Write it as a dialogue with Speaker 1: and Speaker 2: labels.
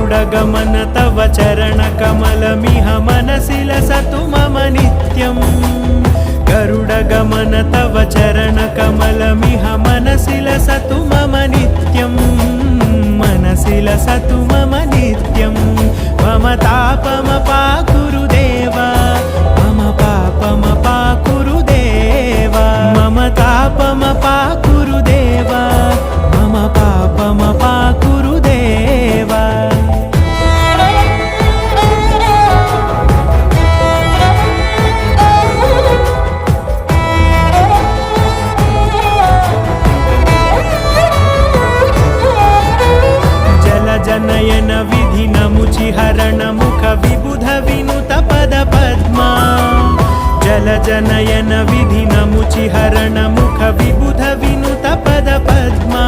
Speaker 1: गरुडगमन तव चरणकमलमिह मनसि लसतु मम नित्यम् गरुडगमन तव चरणकमलमिह मनसि लसतु मम नित्यम् मनसि लसतु मम नित्यम् मम तापमपाकुरु देवा मम पापमपाकुरु देवा मम तापमपाकुरु देवा मम पापमपाकुरु देवा जनयन विधिनमुचिहरण मुख विबुध विनुत पद पद्मा जल जनयन विधिनमुचिहरण मुख विबुध विनुत पद पद्मा